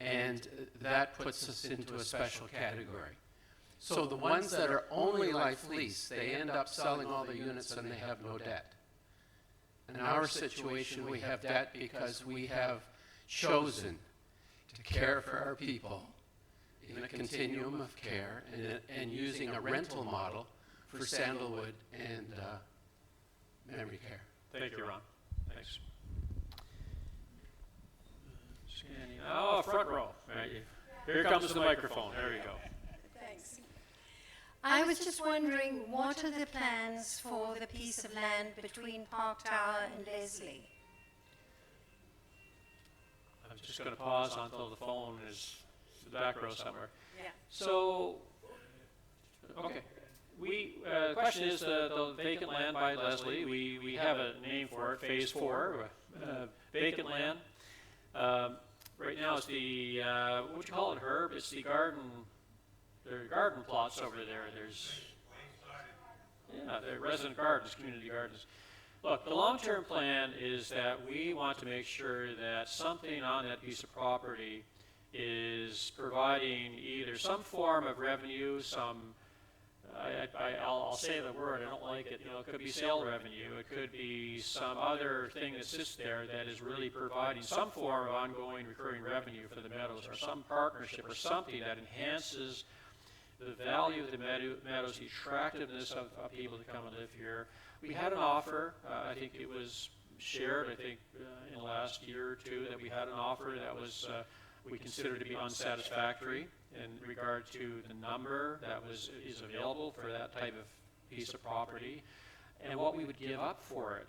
And that puts us into a special category. So the ones that are only life lease, they end up selling all the units and they have no debt. In our situation, we have debt because we have chosen to care for our people in a continuum of care and using a rental model for Sandalwood and memory care. Thank you, Ron. Thanks. Scanning. Oh, front row. Right. Here comes the microphone. There you go. Thanks. I was just wondering, what are the plans for the piece of land between Park Tower and Leslie? I'm just going to pause until the phone is in the back row somewhere. Yeah. So, okay. The question is the vacant land by Leslie. We have a name for it, Phase 4, vacant land. Right now it's the, what would you call it, Herb? It's the garden, there are garden plots over there. They're resident gardens, community gardens. Look, the long-term plan is that we want to make sure that something on that piece of property is providing either some form of revenue, I'll say the word, I don't like it, it could be sale revenue, it could be some other thing that sits there that is really providing some form of ongoing recurring revenue for the Meadows, or some partnership or something that enhances the value of the Meadows, the attractiveness of people to come and live here. We had an offer, I think it was shared, in the last year or two, that we had an offer that was we consider to be unsatisfactory in regard to the number that is available for that type of piece of property, and what we would give up for it,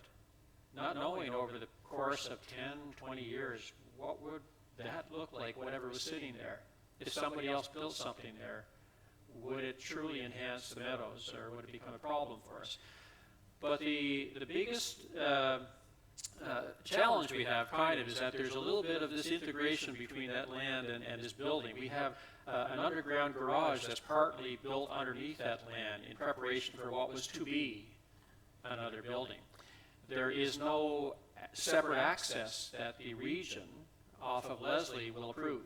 not knowing over the course of 10, 20 years, what would that look like, whatever was sitting there? If somebody else built something there, would it truly enhance the meadows, or would it become a problem for us? But the biggest challenge we have kind of is that there's a little bit of this integration between that land and this building. We have an underground garage that's partly built underneath that land in preparation for what was to be another building. There is no separate access that the region off of Leslie will approve.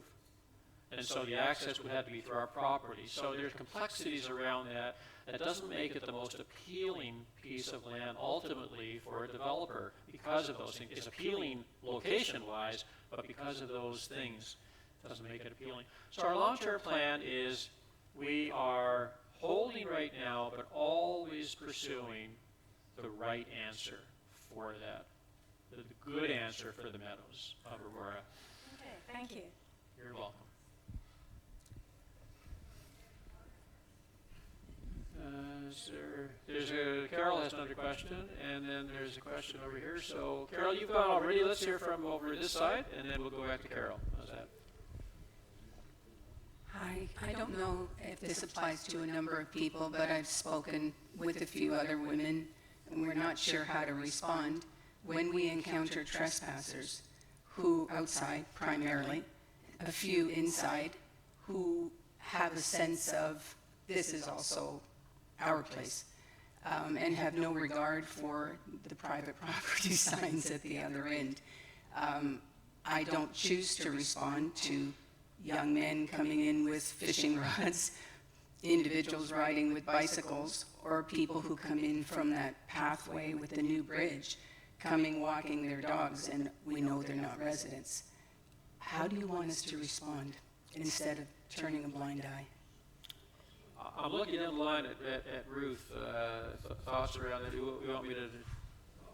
And so the access would have to be through our property. So there's complexities around that that doesn't make it the most appealing piece of land ultimately for a developer because of those things. It's appealing location-wise, but because of those things, it doesn't make it appealing. So our long-term plan is we are holding right now, but always pursuing the right answer for that, the good answer for the meadows of Aurora. Okay, thank you. You're welcome. Carol has another question, and then there's a question over here. So, Carol, you've gone already. Let's hear from over this side, and then we'll go back to Carol. How's that? Hi, I don't know if this applies to a number of people, but I've spoken with a few other women, and we're not sure how to respond when we encounter trespassers who outside primarily, a few inside, who have a sense of this is also our place, and have no regard for the private property signs at the other end. I don't choose to respond to young men coming in with fishing rods, individuals riding with bicycles, or people who come in from that pathway with the new bridge, coming walking their dogs, and we know they're not residents. How do you want us to respond instead of turning a blind eye? I'm looking down the line at Ruth. Thoughts around that? You want me to?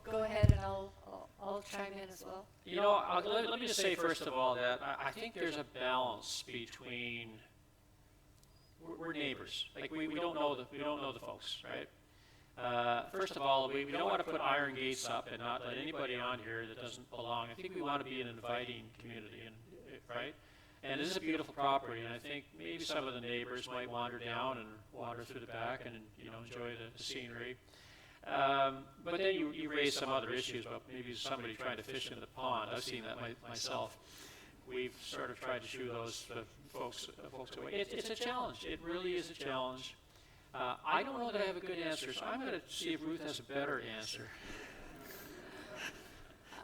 Go ahead, and I'll chime in as well. You know, let me just say first of all that I think there's a balance between we're neighbors. Like we don't know the folks, right? First of all, we don't want to put iron gates up and not let anybody on here that doesn't belong. I think we want to be an inviting community, right? And this is a beautiful property, and I think maybe some of the neighbors might wander down and wander through the back and enjoy the scenery. But then you raise some other issues about maybe somebody trying to fish in the pond. I've seen that myself. We've sort of tried to shoo those folks away. It's a challenge. It really is a challenge. I don't know that I have a good answer, so I'm going to see if Ruth has a better answer.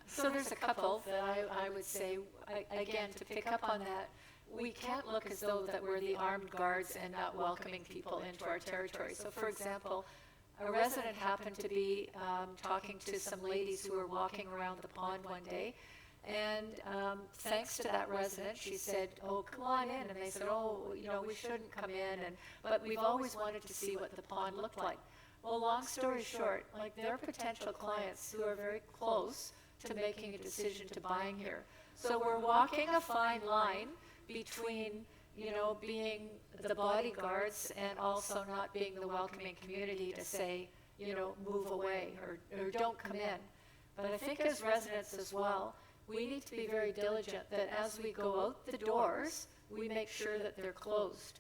So there's a couple that I would say, again, to pick up on that, we can't look as though that we're the armed guards and not welcoming people into our territory. So for example, a resident happened to be talking to some ladies who were walking around the pond one day, and thanks to that resident, she said, "Oh, come on in," and they said, "Oh, we shouldn't come in," but we've always wanted to see what the pond looked like. Well, long story short, like they're potential clients who are very close to making a decision to buying here. So we're walking a fine line between, being the bodyguards and also not being the welcoming community to say, move away or don't come in. But I think as residents as well, we need to be very diligent that as we go out the doors, we make sure that they're closed.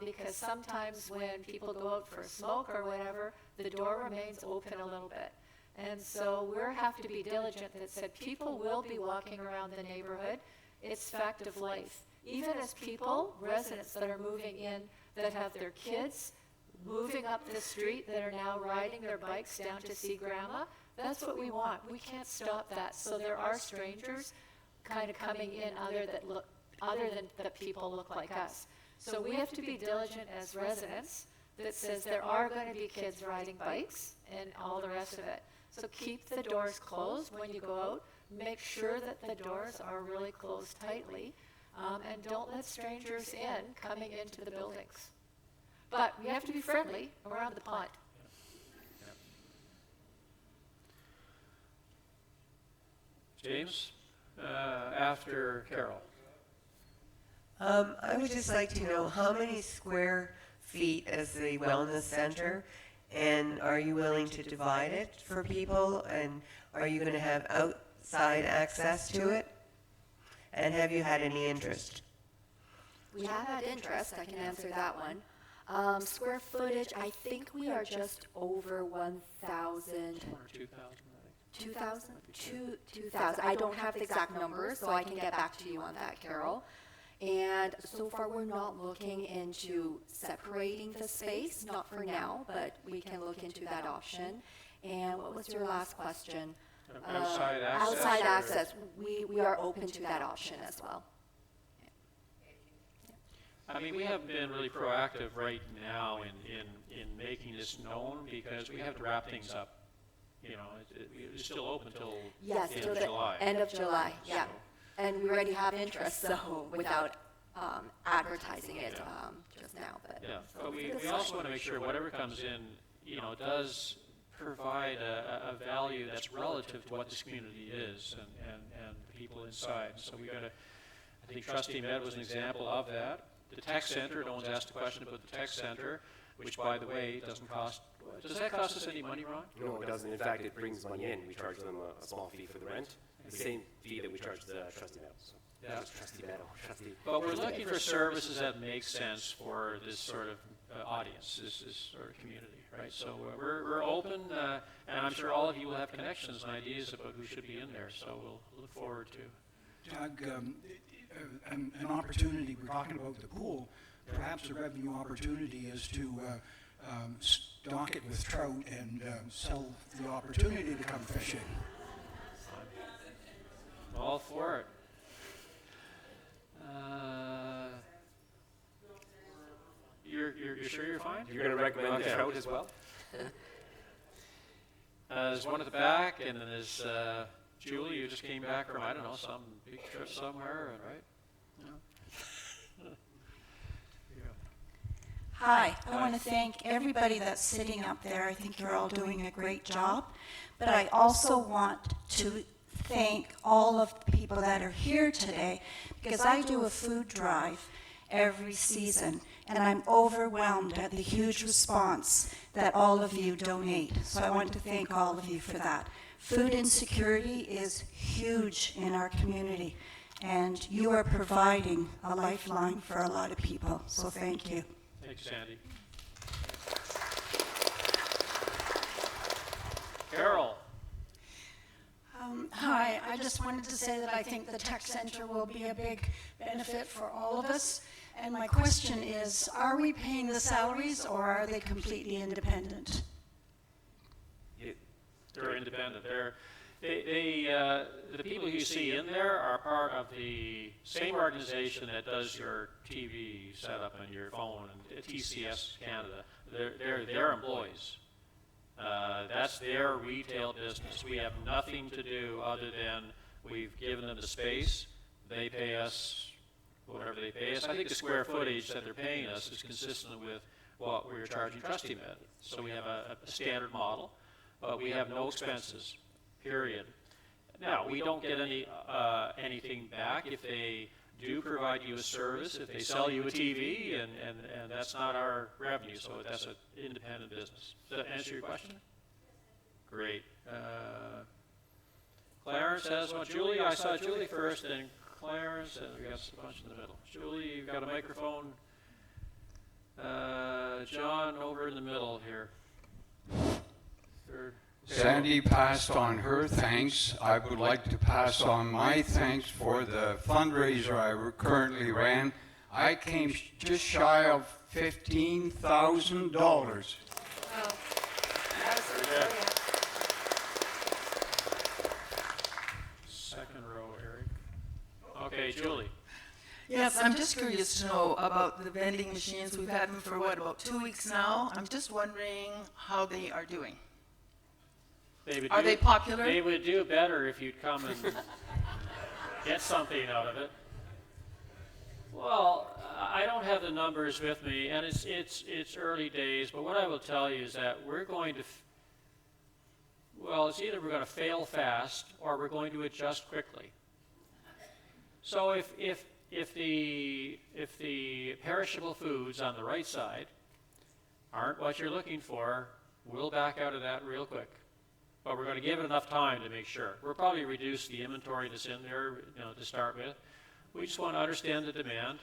Because sometimes when people go out for a smoke or whatever, the door remains open a little bit. And so we have to be diligent that said people will be walking around the neighborhood. It's fact of life. Even as people, residents that are moving in that have their kids moving up the street that are now riding their bikes down to see grandma, that's what we want. We can't stop that. So there are strangers kind of coming in other than that people look like us. So we have to be diligent as residents that says there are going to be kids riding bikes and all the rest of it. So keep the doors closed when you go out. Make sure that the doors are really closed tightly. And don't let strangers in coming into the buildings. But we have to be friendly around the pond. James, after Carol. I would just like to know how many square feet is the wellness center, and are you willing to divide it for people, and are you going to have outside access to it? And have you had any interest? We have had interest, I can answer that one. Square footage, I think we are just over 1,000. Or 2,000, I think. 2,000. I don't have the exact numbers, so I can get back to you on that, Carol. And so far, we're not looking into separating the space, not for now, but we can look into that option. And what was your last question? Outside access? Outside access. We are open to that option as well. I mean, we have been really proactive right now in making this known because we have to wrap things up. You know, it's still open till Yes, the till end of the July. end of July, So, yeah. And we already have interest, so without advertising it just now. But Yeah, but we also want to make sure whatever comes in, you know, does provide a value that's relative to what this community is and the people inside. So we got to, I think Trustee Med was an example of that. The tech center, no one's asked a question about the tech center, which, by the way, doesn't cost, does that cost us any money, Ron? No, it doesn't. In fact, it brings money in. We charge them a small fee for the rent, the same fee that we charge the trustee Meadow. So Yeah. Trustee Meadow. But we're looking for services that make sense for this sort of audience, this sort of community, right? So we're open, and I'm sure all of you will have connections and ideas about who should be in there, so we'll look forward to. Doug, an opportunity, we're talking about the pool, perhaps a revenue opportunity is to stock it with trout and sell the opportunity to come fishing. All for it. You're sure you're fine? You're going to recommend Okay. trout as well? There's one at the back, and then there's Julie, who just came back from, I don't know, some big trip somewhere, right? Yeah. Hi, I want to thank everybody that's sitting up there. I think you're all doing a great job. But I also want to thank all of the people that are here today, because I do a food drive every season, and I'm overwhelmed at the huge response that all of you donate. So I want to thank all of you for that. Food insecurity is huge in our community, and you are providing a lifeline for a lot of people. So thank you. Thanks, Sandy. Carol. Hi, I just wanted to say that I think the tech center will be a big benefit for all of us. And my question is, are we paying the salaries or are they completely independent? They're independent. The people you see in there are part of the same organization that does your TV setup and your phone and TCS Canada. They're their employees. That's their retail business. We have nothing to do other than we've given them the space. They pay us whatever they pay us. I think the square footage that they're paying us is consistent with what we're charging Trustee Med. So we have a standard model, but we have no expenses, period. Now, we don't get anything back if they do provide you a service, if they sell you a TV, and that's not our revenue, so that's an independent business. Does that answer your question? Great. Clarence has one. Julie, I saw Julie first, then Clarence, and we got a bunch in the middle. Julie, you've got a microphone. John, over in the middle here. Third. Sandy passed on her thanks. I would like to pass on my thanks for the fundraiser I currently ran. I came just shy of $15,000. Second row, Eric. Okay, Julie. Yes, I'm just curious to know about the vending machines. We've had them for what, about 2 weeks now? I'm just wondering how they are doing. Are they popular? They would do better if you'd come and get something out of it. Well, I don't have the numbers with me, and it's early days, but what I will tell you is that we're going to, it's either we're going to fail fast or we're going to adjust quickly. So if if the perishable foods on the right side aren't what you're looking for, we'll back out of that real quick. But we're going to give it enough time to make sure. We'll probably reduce the inventory that's in there, to start with. We just want to understand the demand.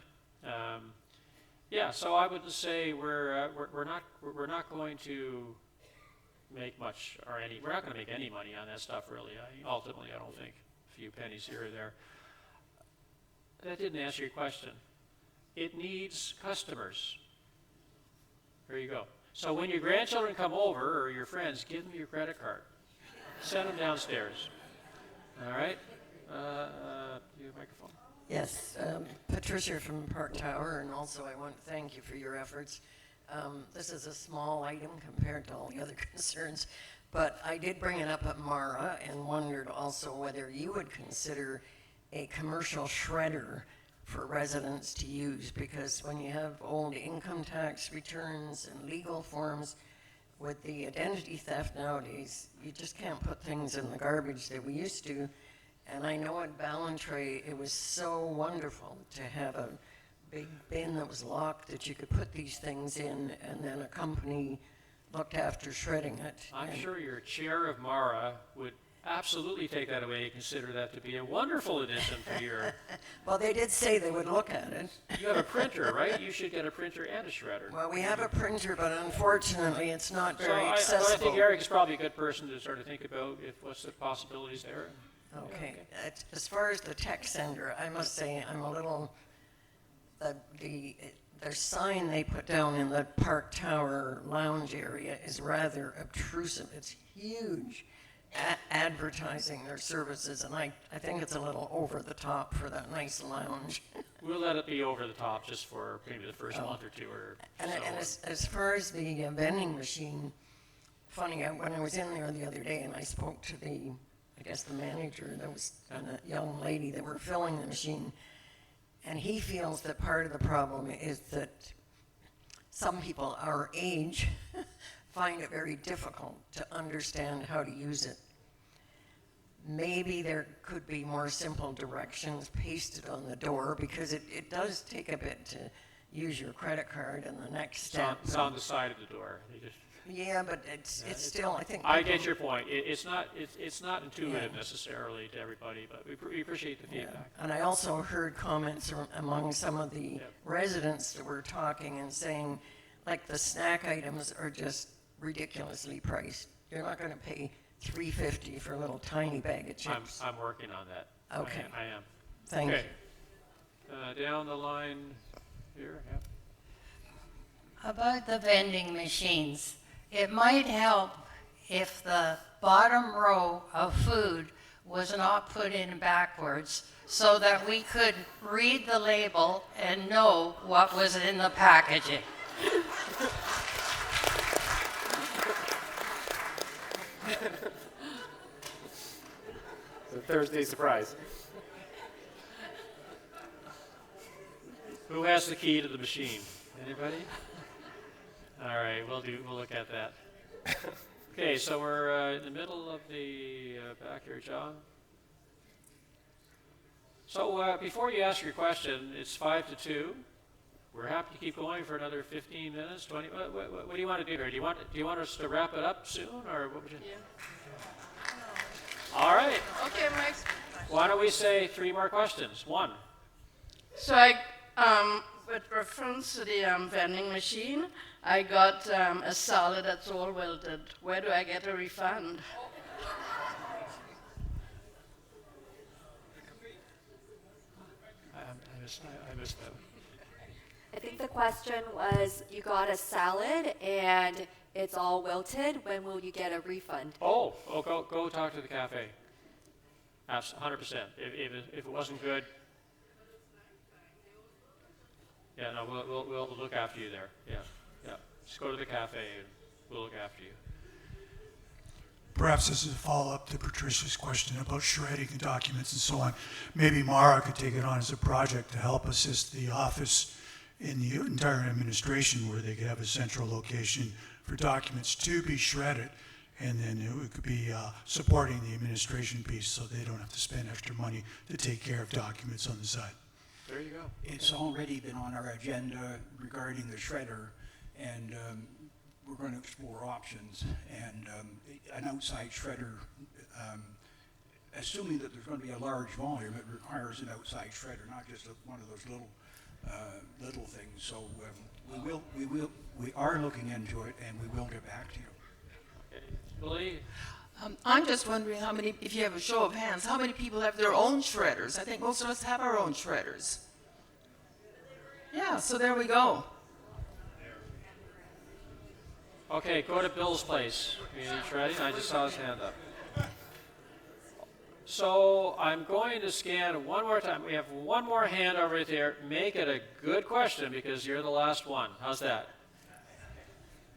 Yeah, so I would say we're not going to make much or any. We're not going to make any money on that stuff, really. Ultimately, I don't think. A few pennies here or there. That didn't answer your question. It needs customers. There you go. So when your grandchildren come over or your friends, give them your credit card. Send them downstairs. All right? Do you have a microphone? Yes, Patricia from Park Tower, and also I want to thank you for your efforts. This is a small item compared to all the other concerns, but I did bring it up at Mara and wondered also whether you would consider a commercial shredder for residents to use, because when you have old income tax returns and legal forms, with the identity theft nowadays, you just can't put things in the garbage that we used to. And I know at Ballantrae, it was so wonderful to have a big bin that was locked that you could put these things in, and then a company looked after shredding it. I'm sure your chair of Mara would absolutely take that away and consider that to be a wonderful addition to your... Well, they did say they would look at it. You have a printer, right? You should get a printer and a shredder. Well, we have a printer, but unfortunately, it's not very So I accessible. think Eric is probably a good person to sort of think about what's the possibilities there. Okay. As far as the tech center, I must say I'm a little, their sign they put down in the Park Tower lounge area is rather obtrusive. It's huge, advertising their services, and I think it's a little over the top for that nice lounge. We'll let it be over the top just for maybe the first month or two. And as far as the vending machine, funny, when I was in there the other day and I spoke to the manager, there was a young lady that were filling the machine, and he feels that part of the problem is that some people our age find it very difficult to understand how to use it. Maybe there could be more simple directions pasted on the door, because it does take a bit to use your credit card, and the next step. It's on the side of the door. Yeah, but it's still, I think. I get your point. It's not intuitive necessarily to everybody, but we appreciate the feedback. And I also heard comments among some of the residents that were talking and saying, like, the snack items are just ridiculously priced. You're not going to pay $3.50 for a little tiny bag of chips. I'm working on that. Okay. I am. Thank you. Down the line here. Yeah. About the vending machines, it might help if the bottom row of food was not put in backwards, so that we could read the label and know what was in the packaging. The Thursday surprise. Who has the key to the machine? Anybody? All right, we'll look at that. Okay, so we're in the middle of the back here, John. So before you ask your question, it's 5 to 2. We're happy to keep going for another 15 minutes, 20. What do you want to do here? Do you want us to wrap it up soon, or what would you? Yeah. All right. Okay, Mike. Why don't we say 3 more questions? 1. So with reference to the vending machine, I got a salad that's all wilted. Where do I get a refund? I missed that. I think the question was, you got a salad and it's all wilted. When will you get a refund? Go talk to the cafe. 100%. If it wasn't good, yeah, no, we'll look after you there. Yeah. Just go to the cafe and we'll look after you. Perhaps this is a follow-up to Patricia's question about shredding the documents and so on. Maybe Mara could take it on as a project to help assist the office in the entire administration, where they could have a central location for documents to be shredded, and then it could be supporting the administration piece, so they don't have to spend extra money to take care of documents on the side. There you go. It's already been on our agenda regarding the shredder, and we're going to explore options. And an outside shredder, assuming that there's going to be a large volume, it requires an outside shredder, not just one of those little things. So we are looking into it, and we will get back to you. Okay. Billy? I'm just wondering how many, if you have a show of hands, how many people have their own shredders? I think most of us have our own shredders. Yeah, so there we go. Okay, go to Bill's place. He's ready. I just saw his hand up. So I'm going to scan one more time. We have one more hand over there. Make it a good question because you're the last one. How's that?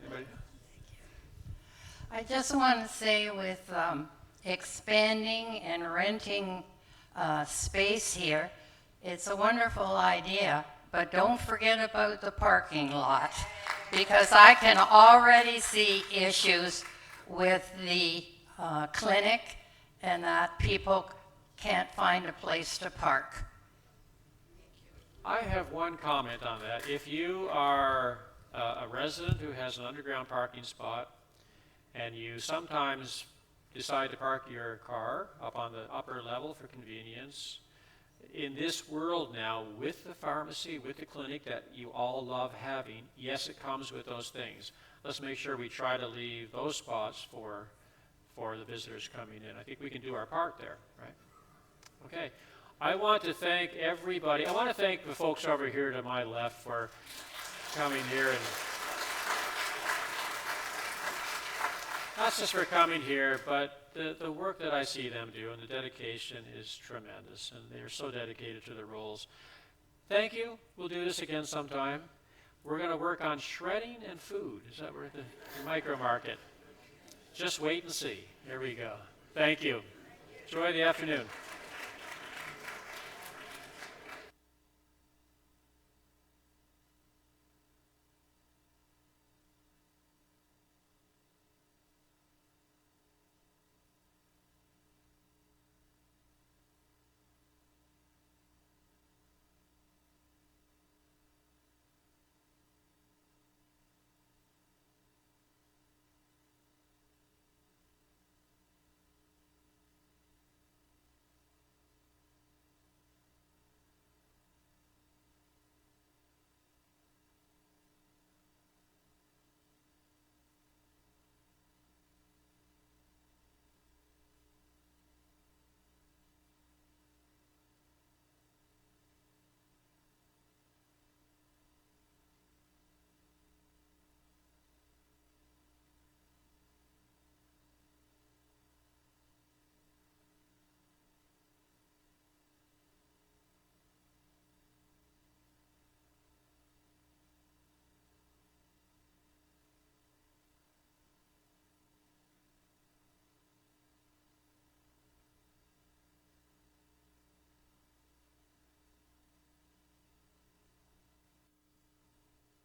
Anybody? I just want to say with expanding and renting space here, it's a wonderful idea, but don't forget about the parking lot because I can already see issues with the clinic and that people can't find a place to park. I have one comment on that. If you are a resident who has an underground parking spot and you sometimes decide to park your car up on the upper level for convenience, in this world now with the pharmacy, with the clinic that you all love having, yes, it comes with those things. Let's make sure we try to leave those spots for the visitors coming in. I think we can do our part there, right? Okay. I want to thank everybody. I want to thank the folks over here to my left for coming here and not just for coming here, but the work that I see them do and the dedication is tremendous, and they're so dedicated to their roles. Thank you. We'll do this again sometime. We're going to work on shredding and food. Is that where the micro market? Just wait and see. Here we go. Thank you. Enjoy the afternoon.